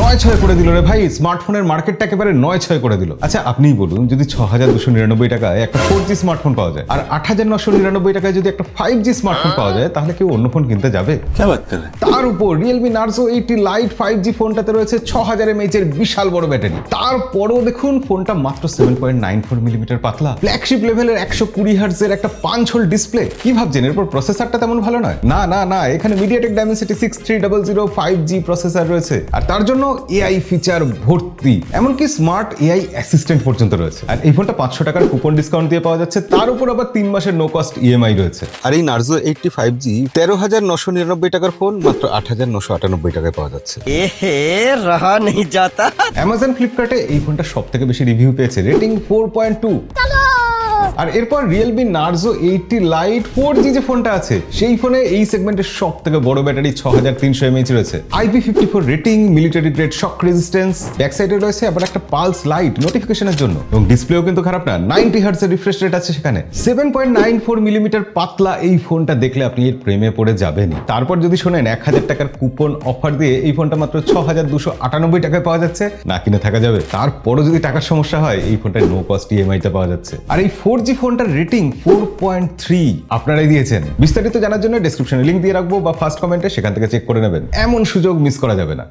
9-6 করে দিল রে ভাই, স্মার্টফোনের মার্কেটটা একেবারে 9-6 করে দিল। আচ্ছা আপনিই বলুন, যদি 6,299 টাকায় একটা 4G স্মার্টফোন পাওয়া যায় আর 8,999 টাকায় যদি একটা 5G স্মার্টফোন পাওয়া যায়, তাহলে কেউ অন্য ফোন কিনতে যাবে? তার উপর Realme Narzo 80 Lite 5G ফোনটাতে রয়েছে 6000 mAh এর বিশাল বড় ব্যাটারি। তারপরও দেখুন ফোনটা মাত্র 7.94 মিলিমিটার পাতলা, ফ্ল্যাগশিপ লেভেলের 120 হার্টজ এর একটা পাঞ্চ হোল ডিসপ্লে। কি ভাবছেন এরপর প্রসেসরটা তেমন ভালো নয়? না না না, এখানে MediaTek Dimensity 6300 5G প্রসেসর রয়েছে, আর তার জন্য AI ফিচার ভর্তি, এমনকি স্মার্ট AI অ্যাসিস্ট্যান্ট পর্যন্ত রয়েছে। আর এই ফোনটা 500 টাকার কুপন ডিসকাউন্ট দিয়ে পাওয়া যাচ্ছে, তার উপর আবার 3 মাসের নো কস্ট EMI রয়েছে। আর এই Narzo 80 5G 13,999 টাকার ফোন মাত্র 8,998 টাকায় পাওয়া যাচ্ছে। रहा नहीं जाता। অ্যামাজন ফ্লিপকার্টে এই ফোনটা সবথেকে বেশি রিভিউ পেয়েছে, রেটিং 4.2। আর এরপর Realme Narzo 80 Lite 4G যে ফোনটা আছে, সেই ফোনে এই সেগমেন্টের সবথেকে বড় ব্যাটারি 6300 mAh রয়েছে, IP54 রেটিং, মিলিটারি গ্রেড শক রেজিস্ট্যান্স, ব্যাক সাইডে রয়েছে আবার একটা পালস লাইট নোটিফিকেশনের জন্য, এবং ডিসপ্লেও কিন্তু খারাপ না, 90 হার্টজ এর রিফ্রেশ রেট আছে সেখানে। 7.94 মিলিমিটার পাতলা এই ফোনটা দেখলে আপনি এর প্রেমে পড়ে যাবেনই। তারপর যদি শোনেন 1000 টাকার কুপন অফার দিয়ে এই ফোনটা মাত্র 6,298 টাকায় পাওয়া যাচ্ছে, না কিনে থাকা যাবে। তারপরও যদি টাকার সমস্যা হয়, এই ফোনটা নো কস্ট EMI তে পাওয়া যাচ্ছে। আর এই 4G ফোনটার রেটিং 4.3 আপনারাই দিয়েছেন। বিস্তারিত জানার জন্য ডেসক্রিপশনে লিংক দিয়ে রাখবো বা ফার্স্ট কমেন্টে, সেখান থেকে চেক করে নেবেন। এমন সুযোগ মিস করা যাবে না।